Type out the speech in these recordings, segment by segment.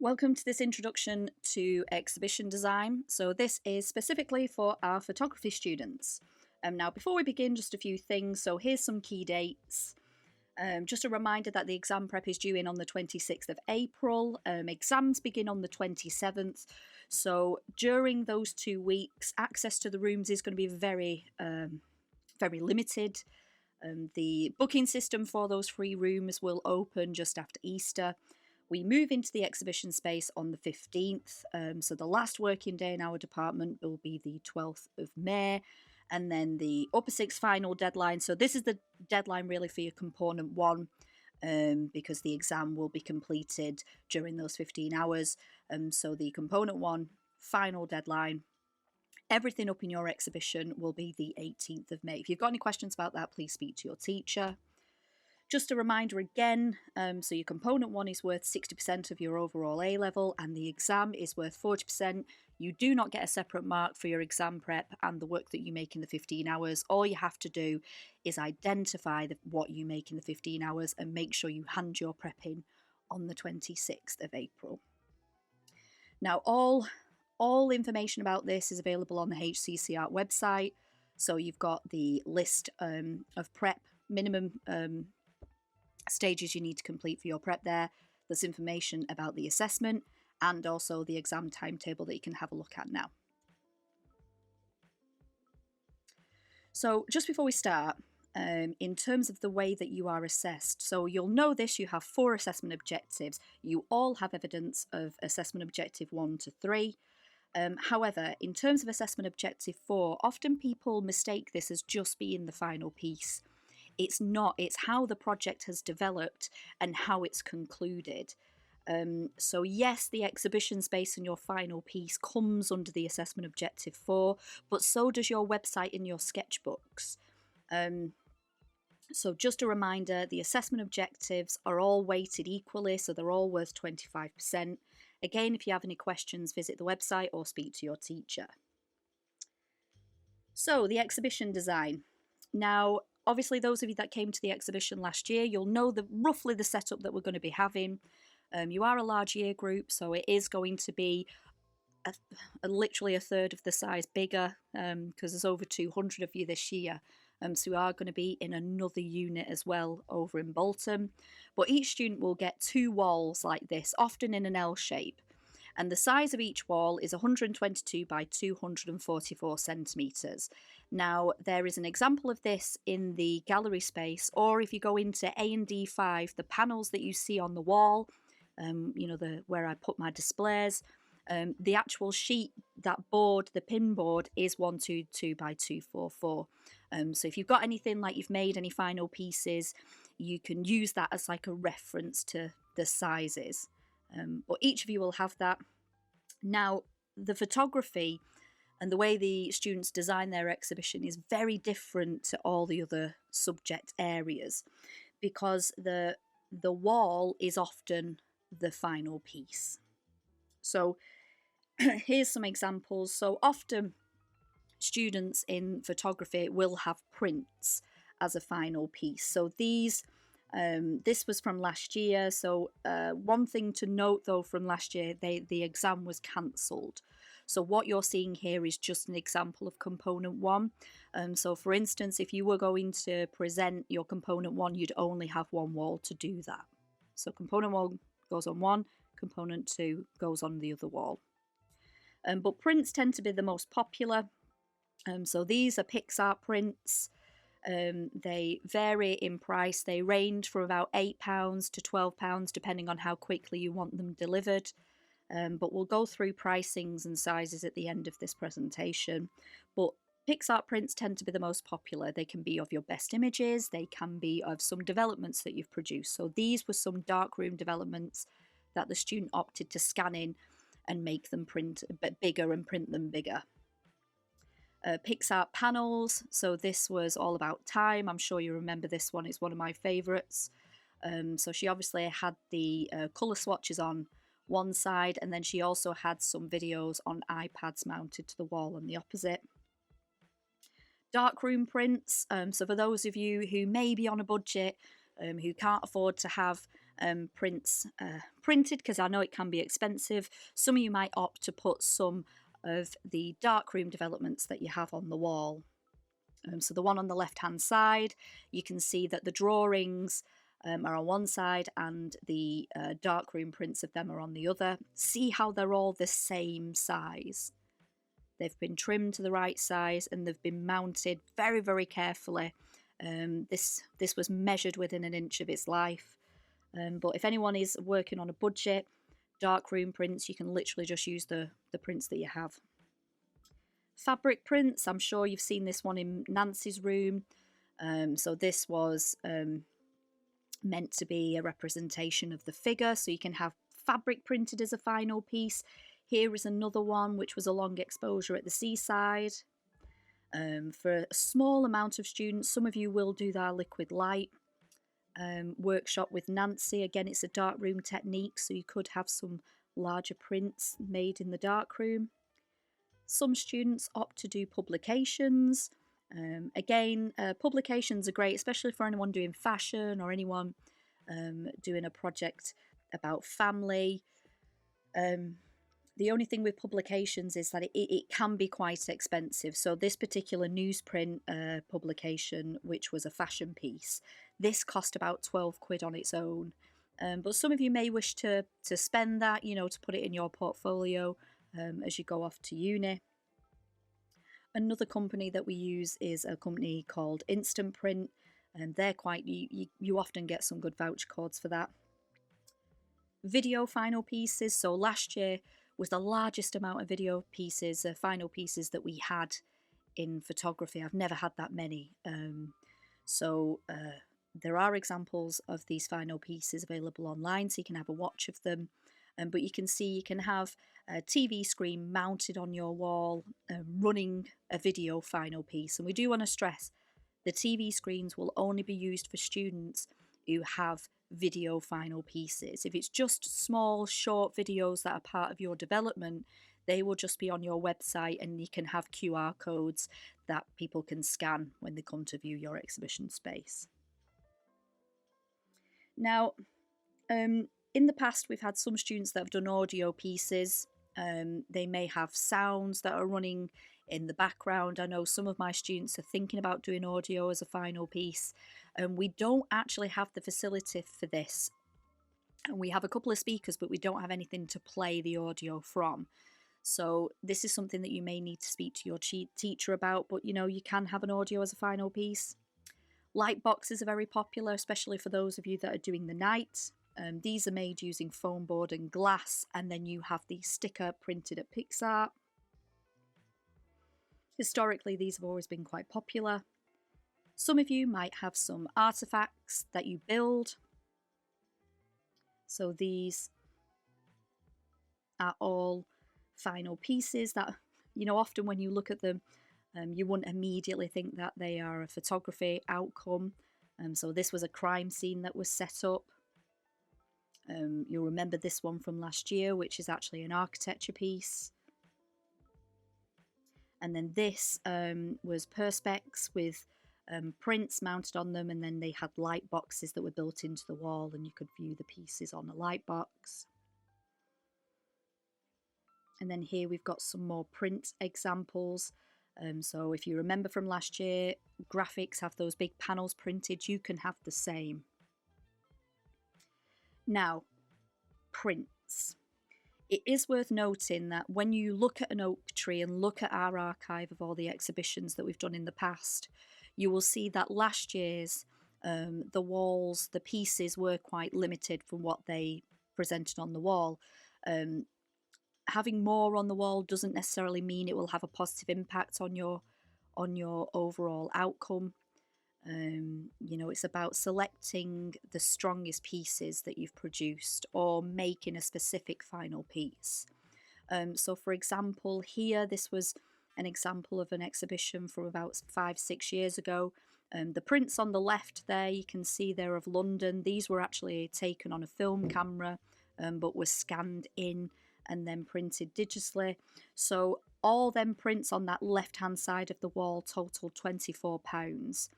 Welcome to this introduction to exhibition design. So this is specifically for our photography students. Now before we begin, just a few things. So here's some key dates. Just a reminder that the exam prep is due in on the 26th of April. Exams begin on the 27th. So during those 2 weeks, access to the rooms is going to be very limited. The booking system for those free rooms will open just after Easter. We move into the exhibition space on the 15th, so the last working day in our department will be the 12th of May, and then the upper sixth final deadline. So this is the deadline really for your component 1, because the exam will be completed during those 15 hours. So the component 1 final deadline, everything up in your exhibition will be the 18th of May. If you've got any questions about that, please speak to your teacher. Just a reminder again, so your component 1 is worth 60% of your overall A-level and the exam is worth 40%. You do not get a separate mark for your exam prep and the work that you make in the 15 hours. All you have to do is identify what you make in the 15 hours and make sure you hand your prep in on the 26th of April. Now, all information about this is available on the HCC Art website. So you've got the list of prep minimum stages you need to complete for your prep there. There's information about the assessment and also the exam timetable that you can have a look at now. So just before we start, in terms of the way that you are assessed, so you'll know this, you have 4 assessment objectives. You all have evidence of assessment objective 1 to 3. However, in terms of assessment objective 4, often people mistake this as just being the final piece. It's not, it's how the project has developed and how it's concluded. So yes, the exhibition space and your final piece comes under the assessment objective 4, but so does your website and your sketchbooks. So just a reminder, the assessment objectives are all weighted equally, so they're all worth 25%. Again, if you have any questions, visit the website or speak to your teacher. So the exhibition design. Now, obviously, those of you that came to the exhibition last year, you'll know roughly the setup that we're going to be having. You are a large year group, so it is going to be literally a third of the size bigger, because there's over 200 of you this year. So we are going to be in another unit as well over in Bolton. But each student will get 2 walls like this, often in an L shape. And the size of each wall is 122 by 244 centimetres. Now, there is an example of this in the gallery space, or if you go into A&D 5, the panels that you see on the wall, where I put my displays, the actual sheet, that board, the pin board, is 122 by 244. So if you've got anything like you've made any final pieces, you can use that as like a reference to the sizes. But each of you will have that. Now, the photography and the way the students design their exhibition is very different to all the other subject areas, because the wall is often the final piece. So here's some examples. So often students in photography will have prints as a final piece. So this was from last year. So one thing to note though from last year, the exam was cancelled. So what you're seeing here is just an example of component 1. So for instance, if you were going to present your component 1, you'd only have 1 wall to do that. So component 1 goes on one, component 2 goes on the other wall. But prints tend to be the most popular. So these are PixArt prints. They vary in price. They range from about £8 to £12, depending on how quickly you want them delivered. But we'll go through pricings and sizes at the end of this presentation. But PixArt prints tend to be the most popular. They can be of your best images. They can be of some developments that you've produced. So these were some darkroom developments that the student opted to scan in and make them print a bit bigger and print them bigger. PixArt panels. So this was all about time. I'm sure you remember this one. It's one of my favourites. So she obviously had the colour swatches on one side, and then she also had some videos on iPads mounted to the wall on the opposite. Darkroom prints. So for those of you who may be on a budget, who can't afford to have prints printed, because I know it can be expensive. Some of you might opt to put some of the darkroom developments that you have on the wall. So the one on the left hand side, you can see that the drawings are on one side and the darkroom prints of them are on the other. See how they're all the same size. They've been trimmed to the right size and they've been mounted very, very carefully. This was measured within an inch of its life. But if anyone is working on a budget, darkroom prints, you can literally just use the prints that you have. Fabric prints, I'm sure you've seen this one in Nancy's room. So this was meant to be a representation of the figure, so you can have fabric printed as a final piece. Here is another one which was a long exposure at the seaside. For a small amount of students, some of you will do their liquid light workshop with Nancy. Again, it's a darkroom technique, so you could have some larger prints made in the darkroom. Some students opt to do publications. Publications are great, especially for anyone doing fashion or anyone doing a project about family. The only thing with publications is that it can be quite expensive. So this particular newsprint publication, which was a fashion piece, this cost about 12 quid on its own. But some of you may wish to spend that, you know, to put it in your portfolio as you go off to uni. Another company that we use is a company called Instant Print, and they're quite, you often get some good voucher codes for that. Video final pieces. So last year was the largest amount of video pieces, final pieces that we had in photography. I've never had that many. There are examples of these final pieces available online, so you can have a watch of them. But you can see you can have a TV screen mounted on your wall running a video final piece. And we do want to stress the TV screens will only be used for students who have video final pieces. If it's just small, short videos that are part of your development, they will just be on your website and you can have QR codes that people can scan when they come to view your exhibition space. Now, in the past, we've had some students that have done audio pieces. They may have sounds that are running in the background. I know some of my students are thinking about doing audio as a final piece, and we don't actually have the facility for this. And we have a couple of speakers, but we don't have anything to play the audio from. So this is something that you may need to speak to your teacher about, but you know, you can have an audio as a final piece. Light boxes are very popular, especially for those of you that are doing the night. These are made using foam board and glass, and then you have the sticker printed at PixArt. Historically, these have always been quite popular. Some of you might have some artifacts that you build. So these are all final pieces that, you know, often when you look at them, you wouldn't immediately think that they are a photography outcome. So this was a crime scene that was set up. You'll remember this one from last year, which is actually an architecture piece. And then this was perspex with prints mounted on them, and then they had light boxes that were built into the wall and you could view the pieces on a light box. And then here we've got some more print examples. So if you remember from last year, graphics have those big panels printed. You can have the same. Now, prints. It is worth noting that when you look at an oak tree and look at our archive of all the exhibitions that we've done in the past, you will see that last year's the walls, the pieces were quite limited from what they presented on the wall. Having more on the wall doesn't necessarily mean it will have a positive impact on your overall outcome. You know, it's about selecting the strongest pieces that you've produced or making a specific final piece. So for example, here, this was an example of an exhibition from about 5-6 years ago. The prints on the left there, you can see they're of London. These were actually taken on a film camera, but were scanned in and then printed digitally. So all them prints on that left hand side of the wall totaled £24.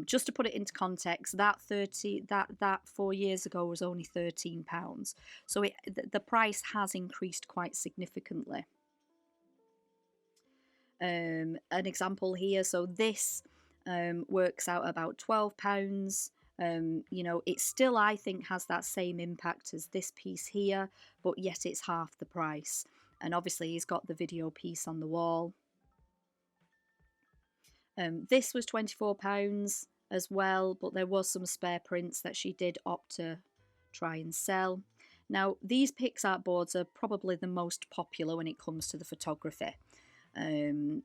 Just to put it into context, that 4 years ago was only £13, so the price has increased quite significantly. An example here, so this works out about £12. You know, it still, I think, has that same impact as this piece here, but yet it's half the price. And obviously he's got the video piece on the wall. This was £24 as well, but there was some spare prints that she did opt to try and sell. Now, these PixArt boards are probably the most popular when it comes to the photography.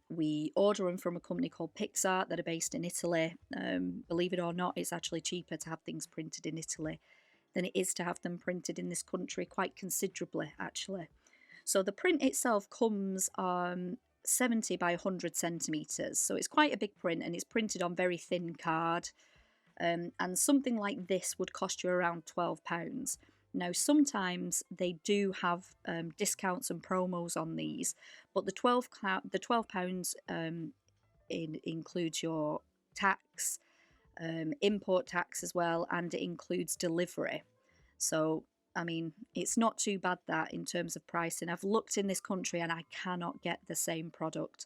We order them from a company called PixArt that are based in Italy. Believe it or not, it's actually cheaper to have things printed in Italy than it is to have them printed in this country, quite considerably actually. So the print itself comes 70 by 100 centimetres, so it's quite a big print, and it's printed on very thin card, and something like this would cost you around £12. Now, sometimes they do have discounts and promos on these, but the £12 includes your tax, import tax as well, and it includes delivery. So, I mean, it's not too bad that in terms of pricing. I've looked in this country and I cannot get the same product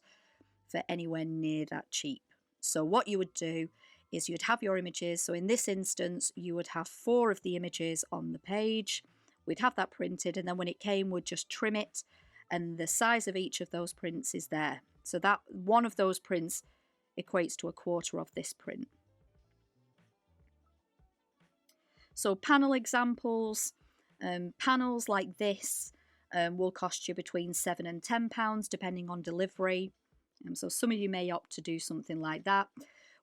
for anywhere near that cheap. So what you would do is you'd have your images. So in this instance, you would have 4 of the images on the page. We'd have that printed, and then when it came, we'd just trim it, and the size of each of those prints is there. So that one of those prints equates to a quarter of this print. So panel examples. Panels like this will cost you between £7 and £10 depending on delivery. So some of you may opt to do something like that.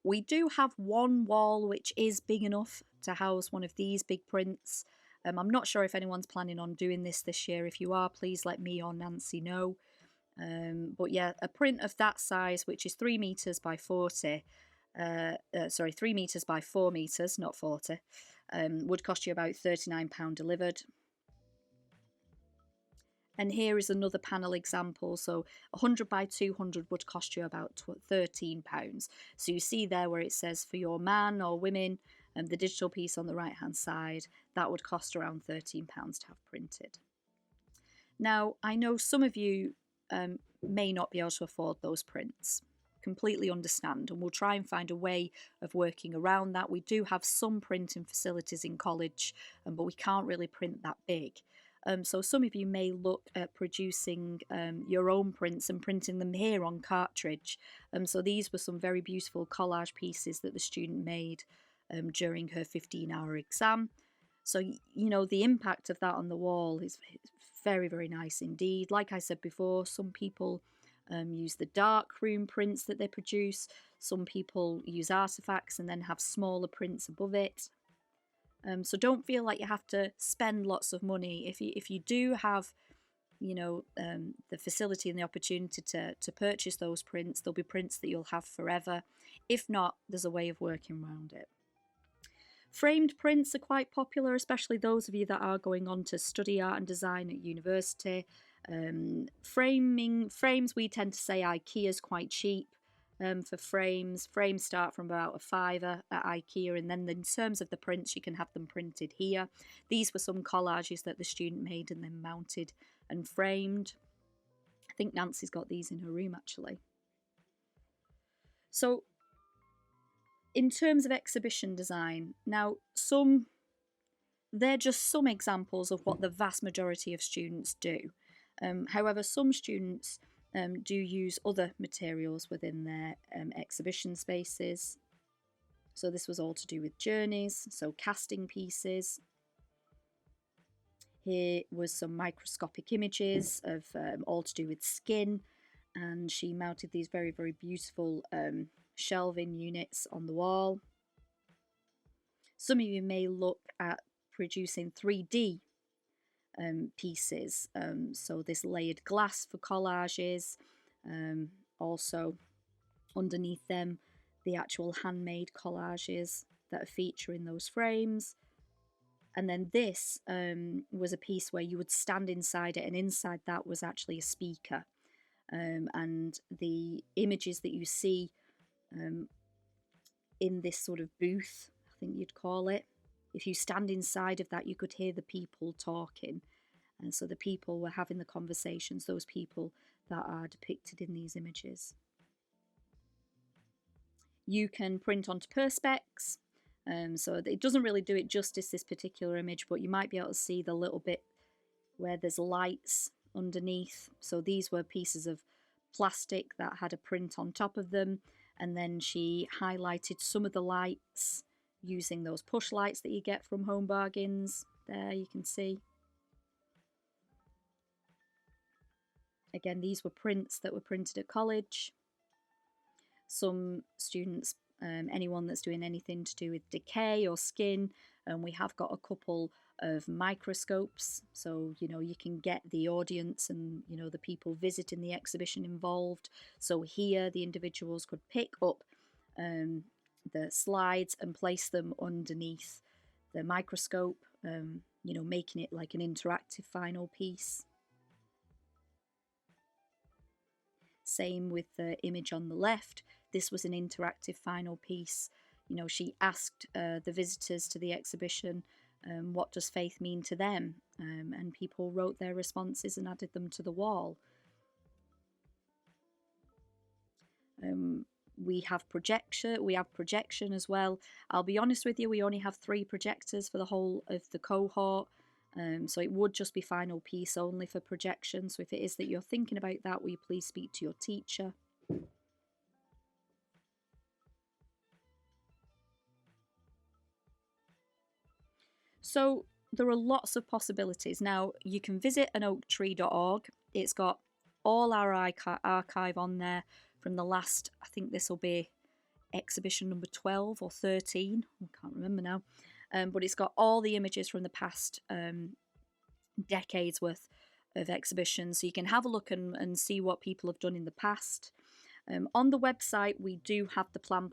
We do have one wall which is big enough to house one of these big prints. I'm not sure if anyone's planning on doing this year. If you are, please let me or Nancy know. But yeah, a print of that size, which is 3 meters by 40, 3 meters by 4 meters, not 40, would cost you about £39 delivered. And here is another panel example. So 100 by 200 would cost you about £13. So you see there where it says for your man or women, and the digital piece on the right hand side, that would cost around £13 to have printed. Now, I know some of you may not be able to afford those prints. Completely understand, and we'll try and find a way of working around that. We do have some printing facilities in college, but we can't really print that big. So some of you may look at producing your own prints and printing them here on cartridge. So these were some very beautiful collage pieces that the student made during her 15-hour exam. So, you know, the impact of that on the wall is very, very nice indeed. Like I said before, some people use the dark room prints that they produce. Some people use artifacts and then have smaller prints above it. So don't feel like you have to spend lots of money. If you do have, you know, the facility and the opportunity to purchase those prints, there'll be prints that you'll have forever. If not, there's a way of working around it. Framed prints are quite popular, especially those of you that are going on to study art and design at university. Frames, we tend to say IKEA is quite cheap. For frames start from about £5 at IKEA, and then in terms of the prints, you can have them printed here. These were some collages that the student made and then mounted and framed. I think Nancy's got these in her room actually. So in terms of exhibition design, now they're just some examples of what the vast majority of students do. However, some students do use other materials within their exhibition spaces. So this was all to do with journeys, so casting pieces. Here was some microscopic images of all to do with skin, and she mounted these very, very beautiful shelving units on the wall. Some of you may look at producing 3D pieces, so this layered glass for collages, also underneath them the actual handmade collages that feature in those frames. And then this was a piece where you would stand inside it, and inside that was actually a speaker, and the images that you see in this sort of booth, I think you'd call it. If you stand inside of that, you could hear the people talking. And so the people were having the conversations, those people that are depicted in these images. You can print onto perspex. So it doesn't really do it justice, this particular image, but you might be able to see the little bit where there's lights underneath. So these were pieces of plastic that had a print on top of them, and then she highlighted some of the lights using those push lights that you get from Home Bargains. There you can see. Again, these were prints that were printed at college. Some students, anyone that's doing anything to do with decay or skin, and we have got a couple of microscopes, so you can get the audience and the people visiting the exhibition involved. So here the individuals could pick up the slides and place them underneath the microscope, making it like an interactive final piece. Same with the image on the left. This was an interactive final piece. She asked the visitors to the exhibition, what does faith mean to them? And people wrote their responses and added them to the wall. We have projection as well. I'll be honest with you, we only have 3 projectors for the whole of the cohort. So it would just be final piece only for projection. So if it is that you're thinking about that, will you please speak to your teacher? So there are lots of possibilities. Now, you can visit anoaktree.org. It's got all our archive on there from the last, I think this will be exhibition number 12 or 13. I can't remember now. But it's got all the images from the past decades worth of exhibitions. So you can have a look and see what people have done in the past. On the website, we do have the plan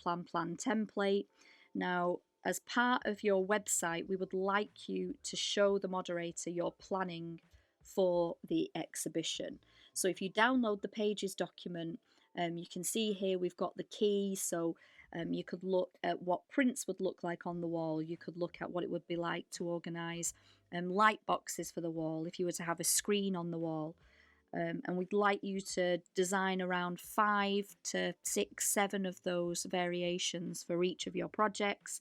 template. Now, as part of your website, we would like you to show the moderator your planning for the exhibition. So if you download the pages document, you can see here we've got the key. So you could look at what prints would look like on the wall. You could look at what it would be like to organise light boxes for the wall if you were to have a screen on the wall. And we'd like you to design around 5 to 6, 7 of those variations for each of your projects.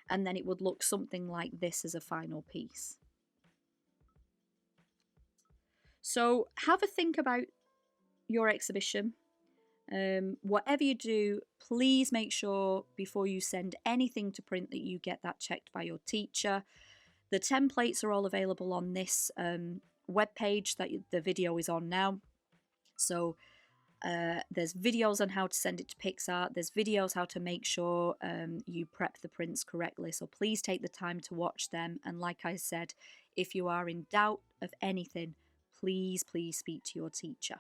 And then it would look something like this as a final piece. So have a think about your exhibition. Whatever you do, please make sure before you send anything to print that you get that checked by your teacher. The templates are all available on this webpage that the video is on now. So there's videos on how to send it to PixArt. There's videos how to make sure you prep the prints correctly. So please take the time to watch them. And like I said, if you are in doubt of anything, please speak to your teacher.